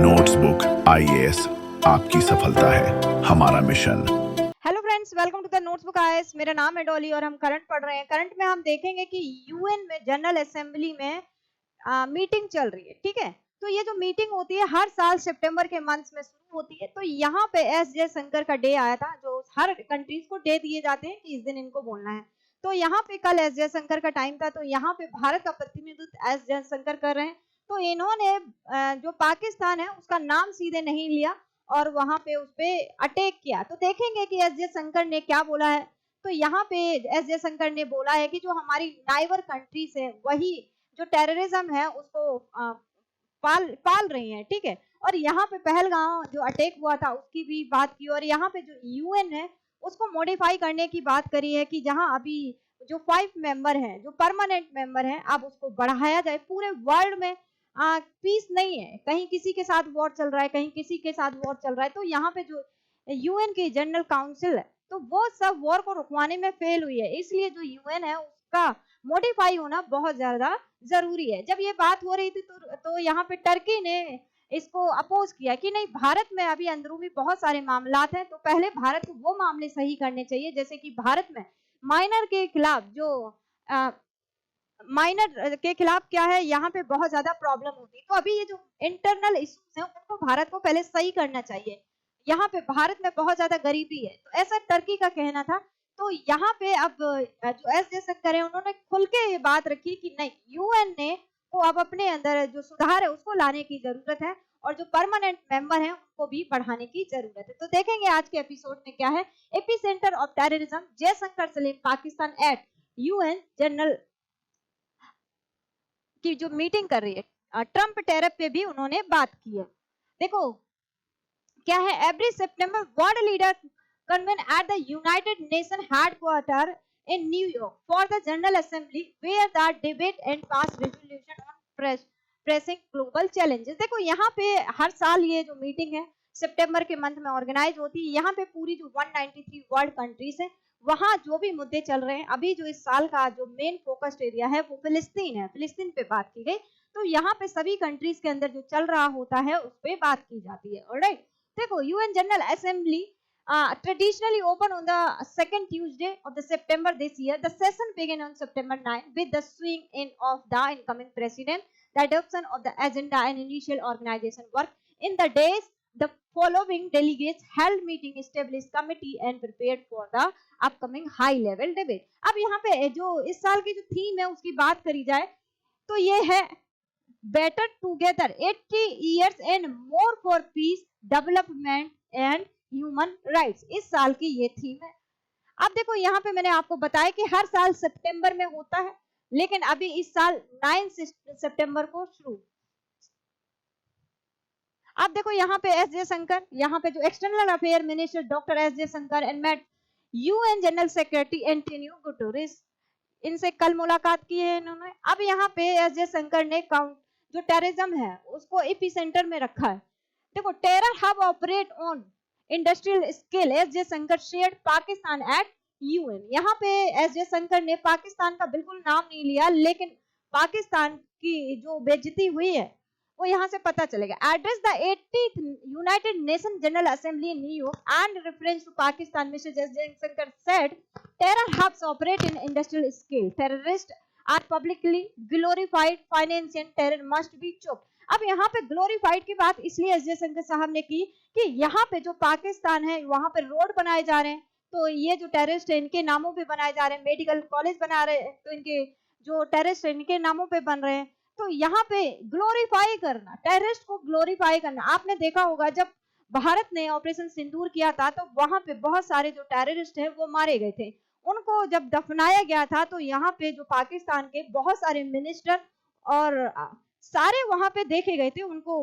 Notebook IAS आपकी सफलता है हमारा mission. Hello friends, welcome to the Notesbook IAS. मेरा नाम है डॉली और हम करंट पढ़ रहे हैं। करंट में हम देखेंगे कि यूएन में जनरल असेंबली में मीटिंग चल रही है। ठीक है, तो ये जो मीटिंग होती है हर साल सितंबर के मंथ में शुरू होती है। तो यहाँ पे एस जयशंकर का डे आया था, जो हर कंट्रीज को डे दिए जाते हैं कि इस दिन इनको बोलना है। तो यहाँ पे कल एस जयशंकर का टाइम था, तो यहाँ पे भारत का प्रतिनिधित्व एस जयशंकर कर रहे हैं। तो इन्होंने जो पाकिस्तान है उसका नाम सीधे नहीं लिया और वहां पे उस पे अटैक किया। तो देखेंगे कि एस जयशंकर ने क्या बोला है। तो यहाँ पे एस जयशंकर ने बोला है कि जो हमारी नाइबर कंट्रीज है वही जो टेररिज्म है उसको पाल रही हैं। ठीक है, और यहाँ पे पहलगांव जो अटैक हुआ था उसकी भी बात की और यहाँ पे जो यूएन है उसको मॉडिफाई करने की बात करी है कि जहाँ अभी जो 5 मेंबर हैं, जो परमानेंट मेंबर हैं, अब उसको बढ़ाया जाए। पूरे वर्ल्ड में पीस नहीं है, कहीं किसी के साथ वॉर चल रहा है, कहीं किसी के साथ वॉर चल रहा है। तो यहाँ पे जो यूएन की जनरल काउंसिल है तो वो सब वॉर को रुकवाने में फेल हुई है, इसलिए जो यूएन है उसका मॉडिफाई होना बहुत ज्यादा जरूरी है। जब ये बात हो रही थी तो यहाँ पे टर्की ने इसको अपोज किया कि नहीं, भारत में अभी अंदरूनी बहुत सारे मामलात हैं, तो पहले भारत को वो मामले सही करने चाहिए। जैसे कि भारत में माइनर के खिलाफ जो माइनर के खिलाफ क्या है, यहाँ पे बहुत ज्यादा प्रॉब्लम होती है। तो अभी ये जो इंटरनल इश्यूज हैं उनको भारत को पहले सही करना चाहिए। यहाँ पे भारत में बहुत ज्यादा गरीबी है, तो ऐसा टर्की का कहना था। तो यहाँ पे अब जो एस जयशंकर है उन्होंने खुल के ये बात रखी कि नहीं, यूएन ने को अब अपने अंदर जो सुधार है उसको लाने की जरूरत है और जो परमानेंट मेंबर हैं उनको भी बढ़ाने की जरूरत है। तो देखेंगे आज के एपिसोड में क्या है। AP centre of terrorism Jaishankar Salim Pakistan eight UN general की जो मीटिंग कर रही है, ट्रंप टेरर पे भी उन्होंने बात की है। देखो क्या है, every September world leader convene at the United Nations headquarters in New York for the General Assembly where the debate and pass resolution on pressing global challenges। देखो यहाँ पे हर साल ये जो मीटिंग है सितंबर के मंथ में ऑर्गेनाइज होती है। यहाँ पे पूरी जो 193 वर्ल्ड कंट्रीज है वहाँ जो भी मुद्दे चल रहे हैं, अभी जो इस साल का जो मेन फोकस्ड एरिया है वो फिलिस्तीन है, फिलिस्तीन पे बात की गई। तो यहाँ पे सभी कंट्रीज के अंदर जो चल रहा होता है उस पर बात की जाती है। ऑलराइट, देखो UN general assembly traditionally open on the second Tuesday of the September this year. The session began on September 9 with the swearing in of the incoming president, the adoption of the agenda and initial organization work. In the days, the following delegates held meeting, established committee and prepared for the upcoming high level debate. अब यहाँ पे जो इस साल की जो theme है उसकी बात करी जाए तो ये है better together 80 years and more for peace, development and human rights. इस साल की ये थीम है। अब देखो यहाँ पे मैंने आपको बताया कि हर साल सितंबर में होता है, लेकिन अभी इस साल 9 सितंबर को शुरू। अब देखो यहाँ पे एस जयशंकर, यहाँ पे जो external affair minister doctor S Jaishankar and met UN general secretary Antonio Guterres, इनसे कल मुलाकात की है इन्होंने। अब यहाँ पे एस जयशंकर ने जो टेररिज्म है उसको एपी सेंटर में रखा है। देखो terror hub operate on industrial scale. S Jaishankar shared Pakistan eight UN. यहाँ पे एस जयशंकर ने पाकिस्तान का बिल्कुल नाम नहीं लिया, लेकिन पाकिस्तान की जो बेइज्जती हुई है वो यहाँ से पता चलेगा। Address the 80th united nation general assembly in New York and reference to Pakistan, mister S Jaishankar said terror hubs operate in industrial scale, terrorist are publicly glorified, finance and terror must be choked. अब यहाँ पे glorified की बात इसलिए S Jaishankar साहब ने की कि यहाँ पे जो पाकिस्तान है वहां पे रोड बनाए जा रहे हैं, तो ये जो टेररिस्ट है इनके नामों पे बनाए जा रहे हैं। मेडिकल कॉलेज बना रहे हैं तो इनके जो टेररिस्ट है इनके नामों पे बन रहे हैं। तो यहाँ पे ग्लोरीफाई करना, टेररिस्ट को ग्लोरीफाई करना। आपने देखा होगा जब भारत ने ऑपरेशन सिंदूर किया था तो वहां पे बहुत सारे जो टेररिस्ट है वो मारे गए थे। उनको जब दफनाया गया था तो यहाँ पे जो पाकिस्तान के बहुत सारे मिनिस्टर और सारे वहां पे देखे गए थे, उनको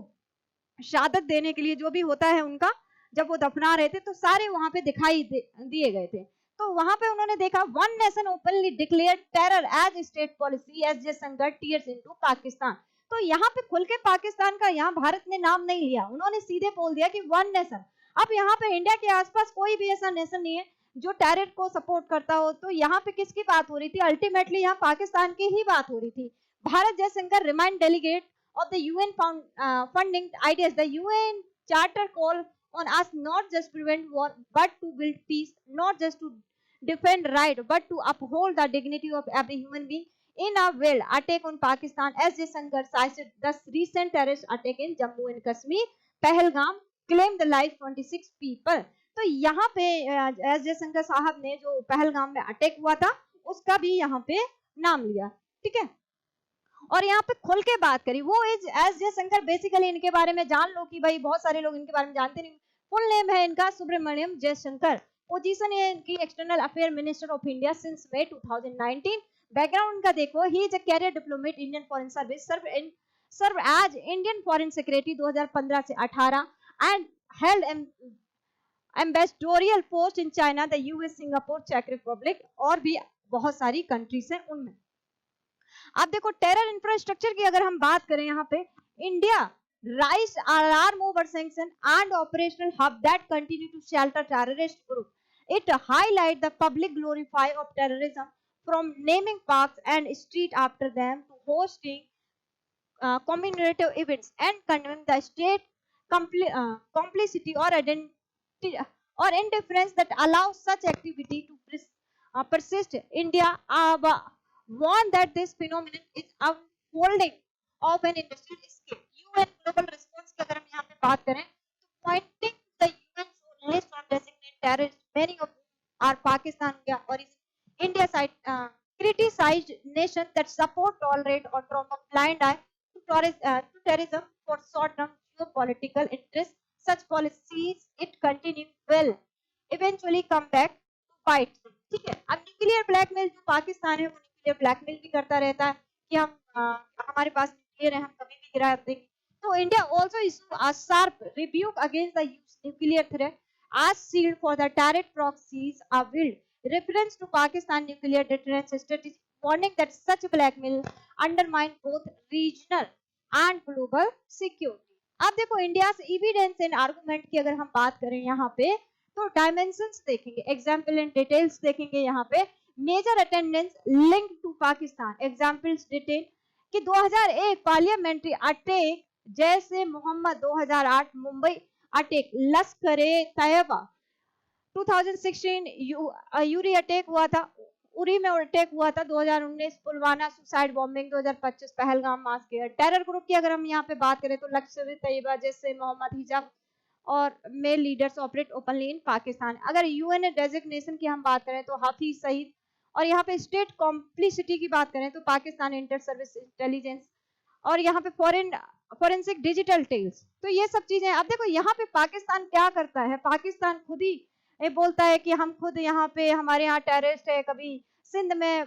शहादत देने के लिए जो भी होता है उनका, जब वो दफना रहे थे तो सारे वहां पे दिखाई दिए गए थे। तो वहां पे उन्होंने देखा one nation openly declare terror as state policy, S Jaishankar tears into Pakistan. तो यहाँ पे खुल के पाकिस्तान का यहाँ भारत ने नाम नहीं लिया, उन्होंने सीधे बोल दिया कि वन नेशन। अब यहाँ पे इंडिया के आसपास कोई भी ऐसा नेशन नहीं है जो टेरर को सपोर्ट करता हो। तो यहाँ पे किसकी बात हो रही थी? अल्टीमेटली यहाँ पाकिस्तान की ही बात हो रही थी। Bharat Jaishankar remind delegate of the UN funding ideas. The UN Charter call on us not just prevent war, but to build peace, not just to defend right, but to uphold the dignity of every human being in a world. Attack on Pakistan, as Jaishankar cited the recent terrorist attack in Jammu and Kashmir, Pahalgam, claimed the life 26 people. तो यहाँ पे S Jaishankar साहब ने जो पहलगाम में अटैक हुआ था उसका भी यहाँ पे नाम लिया, ठीक है, और यहाँ पे खुल के बात करी। वो एस जयशंकर, बेसिकली इनके बारे में जान लो कि भाई बहुत सारे लोग इनके बारे में जानते नहीं। फुल नेम है इनका सुब्रमण्यम जयशंकर। पोजीशन है इनकी external affair minister of India since May 2019। Background का देखो, he is a career diplomat Indian foreign service, serve as Indian foreign secretary 2015 से 18 and held ambassadorial post in China, the US, Singapore, चेक Republic और भी बहुत सारी countries हैं उनमें। अब देखो टेरर इंफ्रास्ट्रक्चर की अगर हम बात करें, यहाँ पे India raise arm over sanction and operational hub that continue to shelter terrorist group. It highlight the public glorify of terrorism from naming parks and street after them to hosting commemorative events and condemning the state complicity or identity or indifference that allows such activity to persist. India warned that this phenomenon is unfolding of an industrial scale. UN global response की अगर हम यहाँ पे बात करें तो pointing to the UN list on designated terrorists, many of whom are Pakistan or India side criticized nations that support, tolerate or turn a blind eye to terrorism for short-term geopolitical interests. Such policies, it continue will eventually come back to bite. ठीक है, अब nuclear blackmail जो पाकिस्तान है वो nuclear blackmail भी करता रहता है कि हम हमारे पास न्यूक्लियर है, हम कभी भी गिरा देंगे। तो India also issue a sharp rebuke against the nuclear threat as shield for the direct proxies are built. Reference to Pakistan nuclear deterrence strategy, warning that such blackmail undermine both regional and global security. अब देखो India से evidence and argument की अगर हम बात करें यहाँ पे तो डायमेंशंस देखेंगे, एग्जाम्पल एंड डिटेल्स देखेंगे। यहाँ पे major attendance link to Pakistan, examples detail कि 2001 पार्लियामेंट्री अटैक, जैसे मोहम्मद 2008 मुंबई अटैक, लश्कर-ए तैयबा 2016 यूरी अटैक हुआ था, उरी में अटैक हुआ था 2019, Pulwama suicide bombing 2025, Pahalgam massacre. Terror group की अगर हम यहाँ पे बात करें तो लश्कर-ए तैयबा जैसे मोहम्मद हिजाब और male leaders operate openly in Pakistan. अगर यूएन डेजिग्नेशन की हम बात करें तो हाफिज सईद, और यहाँ पे स्टेट कॉम्प्लिसिटी की बात करें तो पाकिस्तान इंटर सर्विस इंटेलिजेंस, और यहाँ पे फॉरेंसिक डिजिटल टेल्स। तो ये सब चीजें। अब देखो यहाँ पे पाकिस्तान क्या करता है, पाकिस्तान खुद ही ये बोलता है कि हम खुद यहाँ पे, हमारे यहाँ टेररिस्ट है, कभी सिंध में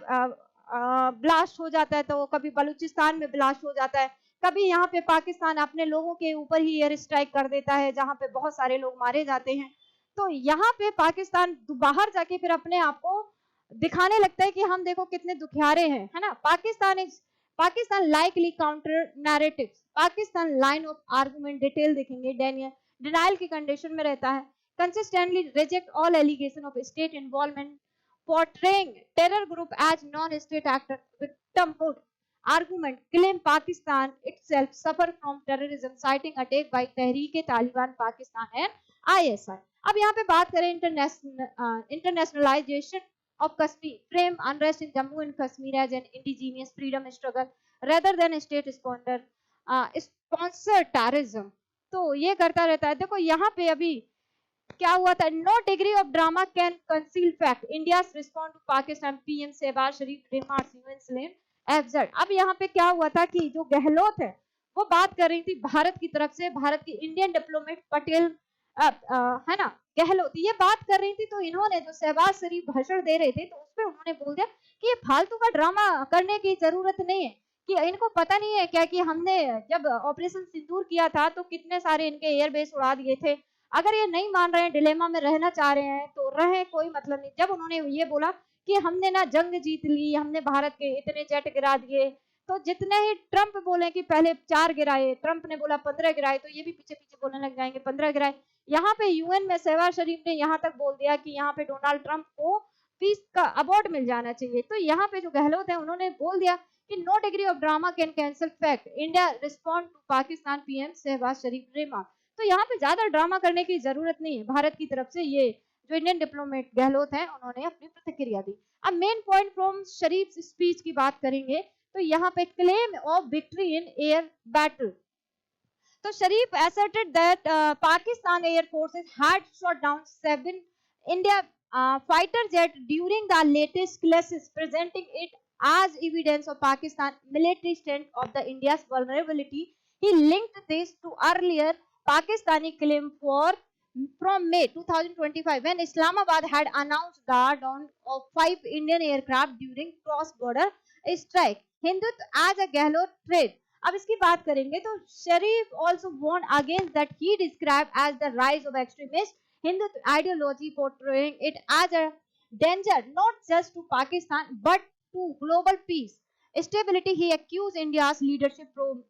ब्लास्ट हो जाता है तो कभी बलूचिस्तान में ब्लास्ट हो जाता है, कभी यहाँ पे पाकिस्तान अपने लोगों के ऊपर ही एयर स्ट्राइक कर देता है जहाँ पे बहुत सारे लोग मारे जाते हैं। तो यहाँ पे पाकिस्तान बाहर जाके फिर अपने आप को दिखाने लगता है कि हम देखो कितने दुखियारे हैं, है ना। Pakistan likely counter narratives, Pakistan line of argument detail देखेंगे, डिनाइल की कंडीशन में रहता है, consistently reject all allegation of state involvement, portraying terror group as non-state actor, victimhood argument, claim Pakistan itself suffer from terrorism, citing attack by Tehreek-e-Taliban Pakistan and ISI. अब यहाँ पे बात करें internationalization of Kashmir, frame unrest in Jammu and Kashmir as an indigenous freedom struggle rather than state sponsor terrorism. तो ये करता रहता है। देखो यहाँ पे अभी क्या हुआ था, no degree of drama can conceal fact, India respond to Pakistan, PM Shehbaz Sharif remarks UN slam एफजेड। अब यहाँ पे क्या हुआ था कि जो गहलोत है वो बात कर रही थी भारत की तरफ से, भारत की इंडियन डिप्लोमेट पटेल है ना, गहलोत ये बात कर रही थी, तो इन्होंने जो शहबाज शरीफ भाषण दे रहे थे तो उसपे उन्होंने बोल दिया कि ये फालतू का ड्रामा करने की जरूरत नहीं है, कि इनको पता नहीं है क्या कि हमने जब ऑपरेशन सिंदूर किया था तो कितने सारे इनके एयरबेस उड़ा दिए थे। अगर ये नहीं मान रहे हैं, डिलेमा में रहना चाह रहे हैं तो रहे, कोई मतलब नहीं। जब उन्होंने ये बोला कि हमने ना जंग जीत ली, हमने भारत के इतने जेट गिरा दिए, तो जितने ही ट्रंप बोले कि पहले 4 गिराए, ट्रंप ने बोला 15 गिराए, तो ये भी पीछे पीछे बोलने लग जाएंगे 15 गिराए। यहाँ पे यूएन में शहबाज शरीफ ने यहाँ तक बोल दिया कि यहाँ पे डोनाल्ड ट्रंप को पीस का अवार्ड मिल जाना चाहिए। तो यहाँ पे जो गहलोत है उन्होंने बोल दिया कि no degree of drama can cancel fact, India respond to Pakistan PM Shehbaz Sharif remark. तो यहाँ पे ज्यादा ड्रामा करने की जरूरत नहीं है भारत की तरफ से, ये जो इंडियन डिप्लोमेट गहलोत हैं उन्होंने अपनी प्रतिक्रिया दी। अब main point from Sharif speech की बात करेंगे तो यहाँ पे claim of victory in air battle. तो शरीफ asserted that Pakistan Air Forces had shot down 7 India fighter jet during the latest clashes, presenting it as evidence of Pakistan military strength of the India's vulnerability. He linked this to earlier Pakistani claim from May 2025 when Islamabad had announced the down of 5 Indian aircraft during cross-border strike. Hindutva as a Gehlot threat. अब इसकी बात करेंगे तो शरीफ also warned against that he described as the rise of extremist Hindutva ideology, portraying it as a danger not just to Pakistan but to global peace stability. He accused India's leadership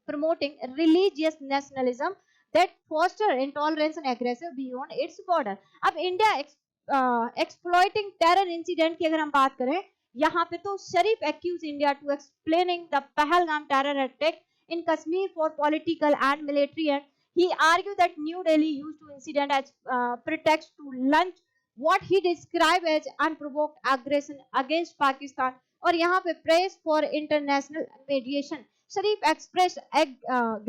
promoting religious nationalism that foster intolerance and aggressive beyond its border. अब India exploiting terror incident की अगर हम बात करें यहाँ पे तो शरीफ accused India to explaining the Pahalgam terror attack in Kashmir for political and military end. He argued that New Delhi used the incident as pretext to launch what he described as unprovoked aggression against Pakistan. और यहाँ पे praise for international mediation. Sharif expressed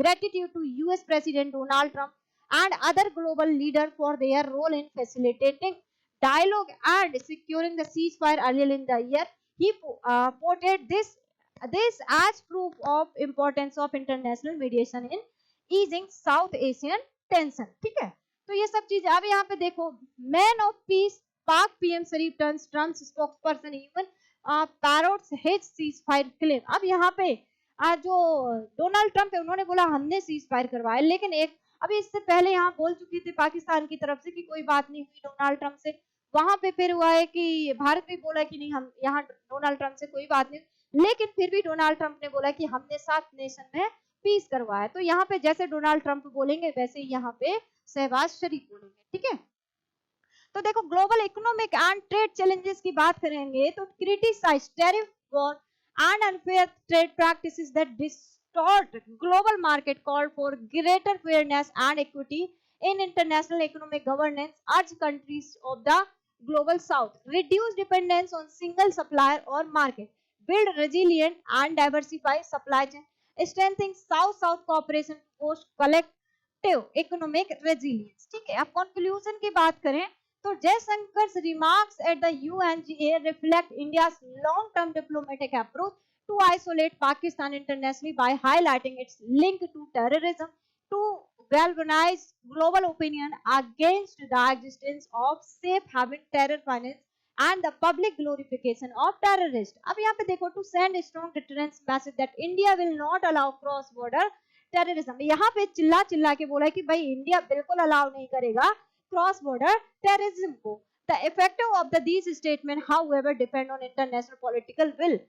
gratitude to US President Donald Trump and other global leaders for their role in facilitating dialogue and securing the ceasefire earlier in the year. He quoted this as proof of importance of international mediation in easing South Asian tension. ठीक है, तो ये सब चीजें अब यहाँ पे देखो, man of peace Pak PM Sharif turns Trump's spokesperson even parrots his ceasefire claim. अब यहाँ पे जो डोनाल्ड ट्रम्प है उन्होंने बोला हमने सीजफायर करवाया, लेकिन एक अभी इससे पहले यहाँ बोल चुकी थी पाकिस्तान की तरफ से कि कोई बात नहीं हुई डोनाल्ड ट्रम्प से। वहां पे फिर हुआ है कि भारत भी बोला कि नहीं हम यहाँ डोनाल्ड ट्रम्प से कोई बात नहीं, लेकिन फिर भी डोनाल्ड ट्रम्प ने बोला कि हमने 7 नेशन में पीस करवाया। तो यहाँ पे जैसे डोनाल्ड ट्रम्प बोलेंगे वैसे ही यहाँ पे शहबाज शरीफ बोलेंगे। ठीक है, तो देखो global economic and trade challenges की बात करेंगे तो criticise tariff war and unfair trade practices that distort global market, call for greater fairness and equity in international economic governance, urge countries of the global south reduce dependence on single supplier or market, build resilient and diversify supply chain, strengthening south-south cooperation, post collective economic resilience. ठीक है, अब conclusion की बात करें तो जयशंकर's remarks at the UNGA reflect India's long-term diplomatic approach to isolate Pakistan internationally by highlighting its link to terrorism, to galvanize global opinion against the existence of safe haven terror finance and the public glorification of terrorists. अब यहाँ पे देखो to send a strong deterrence message that India will not allow cross border terrorism. यहाँ पे चिल्ला चिल्ला के बोला है कि भाई इंडिया बिल्कुल अलाउ नहीं करेगा क्रॉस बॉर्डर टेररिज्म को. The effect of these statements, however, depend on international political will.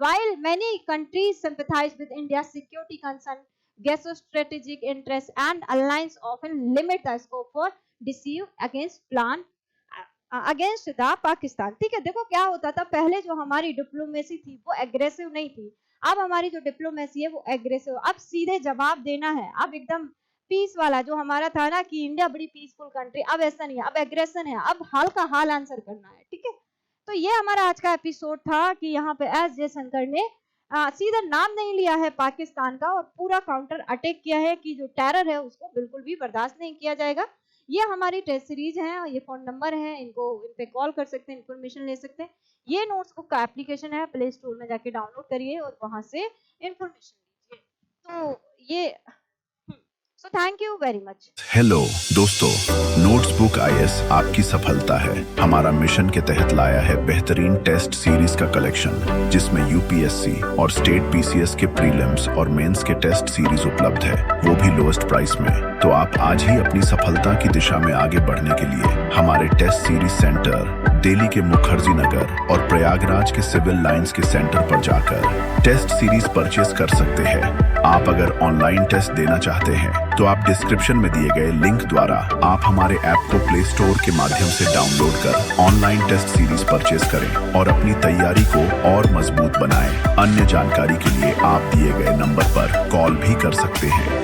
While many countries sympathize with India's security concern, geostrategic interests and alliance often limit the scope for deceive against plan against the Pakistan. ठीक है, देखो क्या होता था पहले जो हमारी diplomacy थी वो एग्रेसिव नहीं थी, अब हमारी जो डिप्लोमेसी है वो एग्रेसिव, अब सीधे जवाब देना है, अब एकदम पीस वाला जो हमारा था ना कि इंडिया बड़ी पीसफुल कंट्री, अब ऐसा नहीं है, अब एग्रेशन है, अब हाल का हाल आंसर करना है. ठीक है, तो ये हमारा आज का एपिसोड था कि यहाँ पे एस जयशंकर ने सीधा नाम नहीं लिया है पाकिस्तान का और पूरा काउंटर अटैक किया है कि जो टेरर है उसको बिल्कुल भी बर्दाश्त नहीं किया जाएगा. ये हमारी टेस्ट सीरीज है, ये फोन नंबर है, इन पे कॉल कर सकते हैं, इन्फॉर्मेशन ले सकते हैं. ये नोट्स बुक का एप्लीकेशन है, प्ले स्टोर में जाके डाउनलोड करिए और वहां से इन्फॉर्मेशन लीजिए. तो ये So thank you very much. Hello दोस्तों, नोट्स बुक आईएएस आपकी सफलता है हमारा मिशन के तहत लाया है बेहतरीन टेस्ट सीरीज का कलेक्शन, जिसमें यूपीएससी और स्टेट पीसीएस के प्रीलिम्स और मेंस के टेस्ट सीरीज उपलब्ध है, वो भी लोएस्ट प्राइस में. तो आप आज ही अपनी सफलता की दिशा में आगे बढ़ने के लिए हमारे टेस्ट सीरीज सेंटर दिल्ली के मुखर्जी नगर और प्रयागराज के सिविल लाइंस के सेंटर पर जाकर टेस्ट सीरीज परचेस कर सकते हैं। आप अगर ऑनलाइन टेस्ट देना चाहते हैं तो आप डिस्क्रिप्शन में दिए गए लिंक द्वारा आप हमारे ऐप को प्ले स्टोर के माध्यम से डाउनलोड कर ऑनलाइन टेस्ट सीरीज परचेस करें और अपनी तैयारी को और मजबूत बनाएं। अन्य जानकारी के लिए आप दिए गए नंबर पर कॉल भी कर सकते हैं।